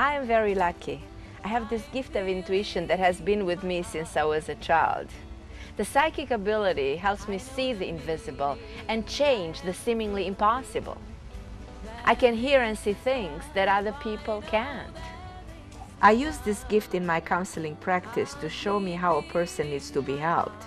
I am very lucky. I have this gift of intuition that has been with me since I was a child. The psychic ability helps me see the invisible and change the seemingly impossible. I can hear and see things that other people can't. I use this gift in my counseling practice to show me how a person needs to be helped.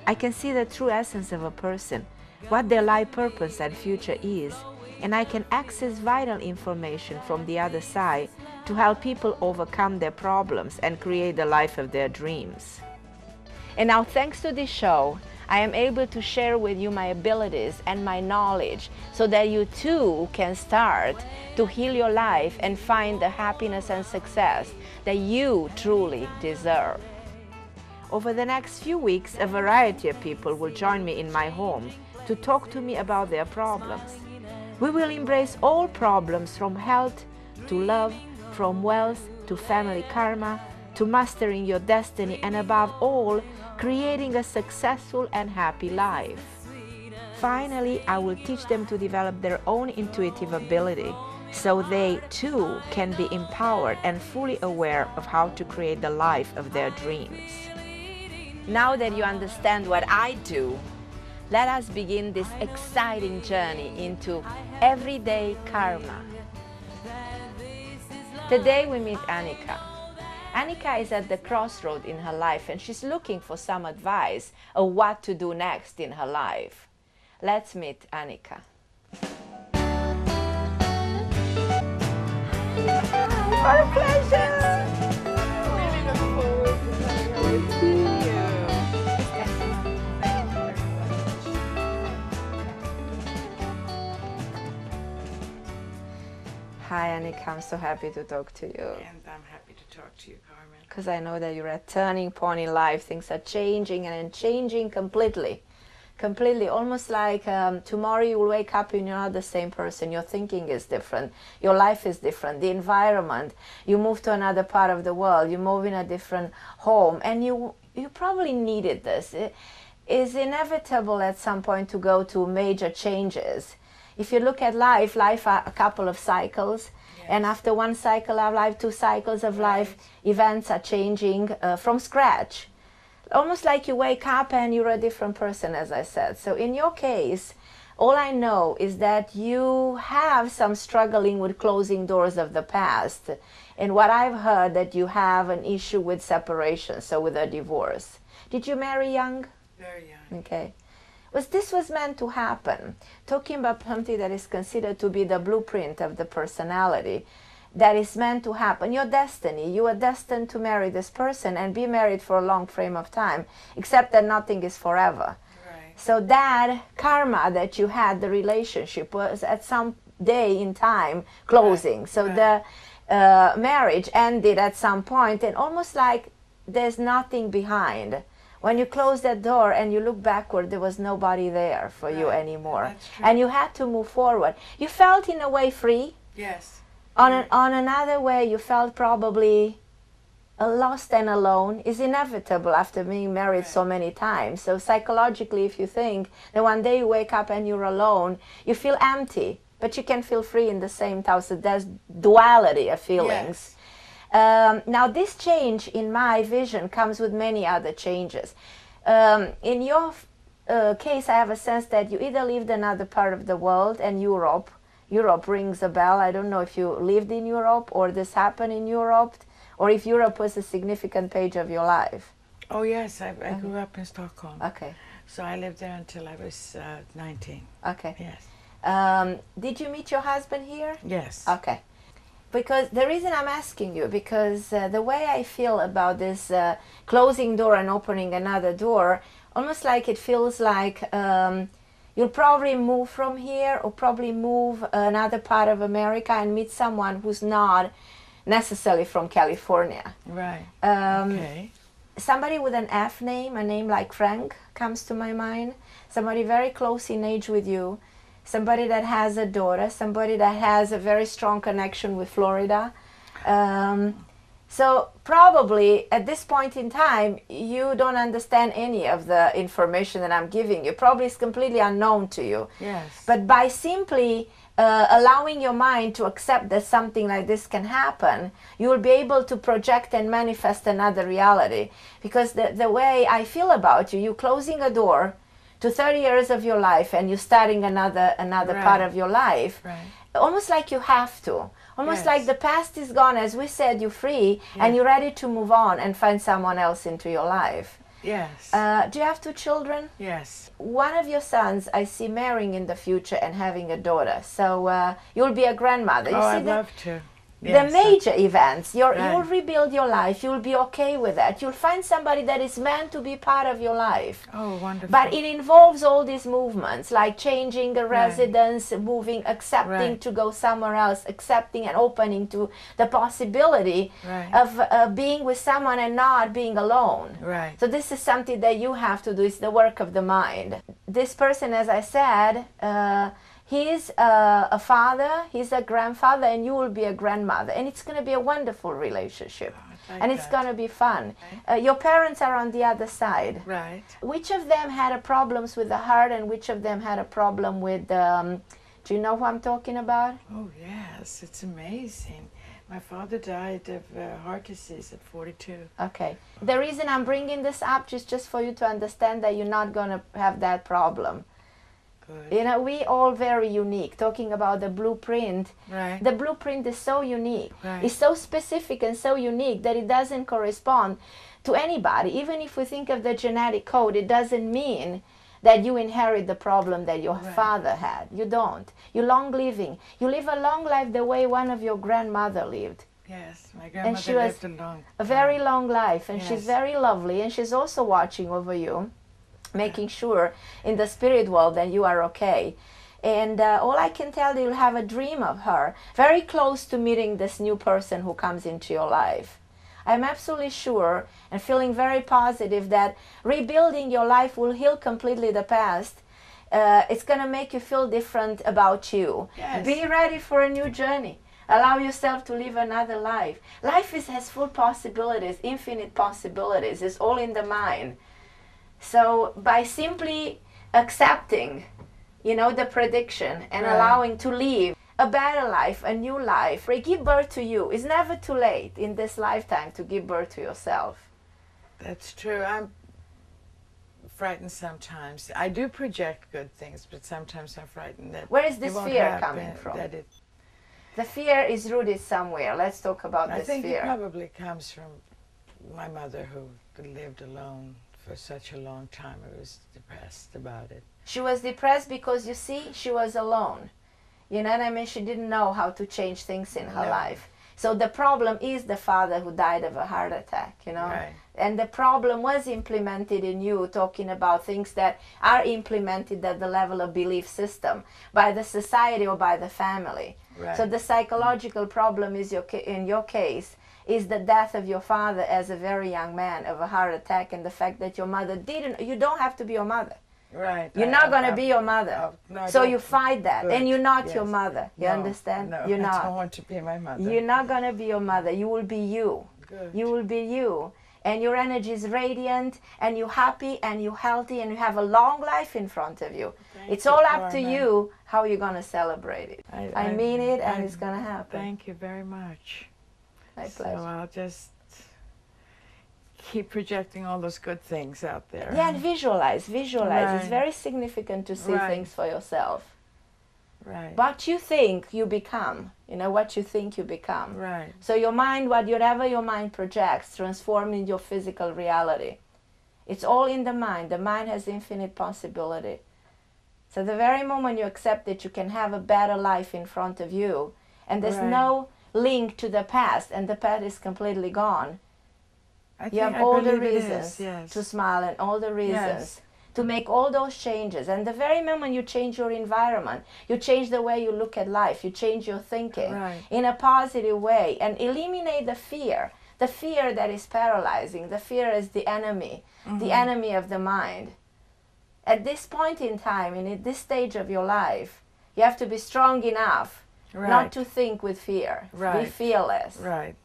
I can see the true essence of a person, what their life purpose and future is, and I can access vital information from the other side to help people overcome their problems and create the life of their dreams. And now, thanks to this show, I am able to share with you my abilities and my knowledge so that you too can start to heal your life and find the happiness and success that you truly deserve. Over the next few weeks, a variety of people will join me in my home to talk to me about their problems. We will embrace all problems, from health to love, from wealth to family karma, to mastering your destiny, and above all, creating a successful and happy life. Finally, I will teach them to develop their own intuitive ability so they too can be empowered and fully aware of how to create the life of their dreams. Now that you understand what I do, let us begin this exciting journey into everyday karma. Today we meet Annika. Annika is at the crossroad in her life and she's looking for some advice of what to do next in her life. Let's meet Annika. What a pleasure! Really look forward to seeing you. Hi Annika, I'm so happy to talk to you. And I'm happy to talk to you, Carmen. Because I know that you're at a turning point in life. Things are changing and changing completely. Completely, almost like tomorrow you will wake up and you're not the same person. Your thinking is different. Your life is different. The environment. You move to another part of the world. You move in a different home. And you probably needed this. It is inevitable at some point to go to major changes. If you look at life are a couple of cycles. Yes. And after one cycle of life, two cycles of life, events are changing from scratch. Almost like you wake up and you're a different person, as I said. So in your case, all I know is that you have some struggling with closing doors of the past. And what I've heard, that you have an issue with separation, so with a divorce. Did you marry young? Very young. Okay. This was meant to happen. Talking about something that is considered to be the blueprint of the personality, that is meant to happen. Your destiny. You are destined to marry this person and be married for a long frame of time, except that nothing is forever. Right. So that karma that you had, the relationship, was at some day in time closing. Right. So the marriage ended at some point, and almost like there's nothing behind. When you close that door and you look backward, there was nobody there for you anymore. That's true. And you had to move forward. You felt in a way free. Yes. On another way, you felt probably lost and alone. Is inevitable after being married so many times. So psychologically, if you think that one day you wake up and you're alone, you feel empty, but you can feel free in the same time. So there's duality of feelings. Yes. Now this change in my vision comes with many other changes. In your case, I have a sense that you either lived in another part of the world, and Europe rings a bell. I don't know if you lived in Europe or this happened in Europe, or if Europe was a significant page of your life. Oh yes, I grew up in Stockholm. Okay. So I lived there until I was 19. Okay. Yes. Did you meet your husband here? Yes. Okay. Because the reason I'm asking you, because the way I feel about this closing door and opening another door, almost like it feels like you'll probably move from here, or probably move another part of America and meet someone who's not necessarily from California. Right. Okay. Somebody with an F name, a name like Frank, comes to my mind. Somebody very close in age with you. Somebody that has a daughter, somebody that has a very strong connection with Florida. So probably at this point in time, you don't understand any of the information that I'm giving you. Probably it's completely unknown to you. Yes. But by simply allowing your mind to accept that something like this can happen, you will be able to project and manifest another reality. Because the way I feel about you, you're closing a door to 30 years of your life and you're starting another Right. part of your life. Right. Almost like you have to. Almost Yes. like the past is gone, as we said, you're free, Yeah. and you're ready to move on and find someone else into your life. Yes. Do you have 2 children? Yes. One of your sons I see marrying in the future and having a daughter. So you'll be a grandmother. You Oh, see I'd love to. the Yes, major events, you'll Right. rebuild your life. You'll be okay with that. You'll find somebody that is meant to be part of your life. Oh, wonderful. But it involves all these movements, like changing a Right. residence, moving, accepting Right. to go somewhere else, accepting and opening to the possibility Right. of being with someone and not being alone. Right. So this is something that you have to do. It's the work of the mind. This person, as I said, he's a father, he's a grandfather, and you will be a grandmother. And it's going to be a wonderful relationship. like And it's that. going to be fun. Your parents are on the other side. Right. Which of them had a problems with the heart and which of them had a problem with, do you know who I'm talking about? Oh, yes. It's amazing. My father died of heart disease at 42. Okay. The reason I'm bringing this up is just for you to understand that you're not going to have that problem. Good. You know, we all very unique. Talking about the blueprint, Right. the blueprint is so unique. Right. It's so specific and so unique that it doesn't correspond to anybody. Even if we think of the genetic code, it doesn't mean that you inherit the problem that your Right. father had. You don't. You're long living. You live a long life the way one of your grandmother lived. Yes. My grandmother she was lived a long A very time. long life, and she's Yes. very lovely, and she's also watching over you, making sure in the spirit world that you are okay. And all I can tell you, you'll have a dream of her, very close to meeting this new person who comes into your life. I'm absolutely sure and feeling very positive that rebuilding your life will heal completely the past. It's going to make you feel different about you. Yes. Be ready for a new journey. Allow yourself to live another life. Life has full possibilities, infinite possibilities. It's all in the mind. So by simply accepting, you know, the prediction and Right. allowing to live a better life, a new life, give birth to you. It's never too late in this lifetime to give birth to yourself. That's true. I'm frightened sometimes. I do project good things, but sometimes I'm frightened that Where is it this won't fear happen, coming from? that it, The fear is rooted somewhere. Let's talk about I this think it fear. probably comes from my mother, who lived alone for such a long time. I was depressed about it. She was depressed because, you see, she was alone. You know what I mean? She didn't know how to change things in her No. life. So the problem is the father who died of a heart attack, you know? Right. And the problem was implemented in you, talking about things that are implemented at the level of belief system by the society or by the family. Right. So the psychological problem is in your case is the death of your father as a very young man of a heart attack, and the fact that your mother didn't. You don't have to be your mother. Right. You're not going to be your mother. No, I So don't- you fight that. Good. And you're not Yes. your mother. You No, understand? No, You're I not. don't want to be my mother. You're not going to be your mother. You will be you. Good. You will be you. And your energy is radiant, and you're happy, and you're healthy, and you have a long life in front of you. Thank It's you, all up to Carmen. you how you're going to celebrate it. I mean it, and it's going to happen. Thank you very much. My So pleasure. I'll just keep projecting all those good things out there. Yeah, and visualize. Visualize. It's Right. very significant to see Right. things for yourself. Right. What you think, you become. You know, what you think, you become. Right. So your mind, whatever your mind projects, transforms in your physical reality. It's all in the mind. The mind has infinite possibility. So the very moment you accept that you can have a better life in front of you, and there's Right. no link to the past, and the past is completely gone, you have I all the believe it is, reasons yes. to smile and all the reasons Yes. to make all those changes. And the very moment you change your environment, you change the way you look at life, you change your thinking Right. in a positive way, and eliminate the fear that is paralyzing. The fear is the enemy, the enemy of the mind. At this point in time, and at this stage of your life, you have to be strong enough not Right. to think with fear. Be Right. fearless. Right.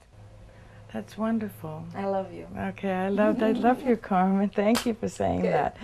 That's wonderful. I love you. Okay, I love you, Carmen. Thank you for saying Good. that.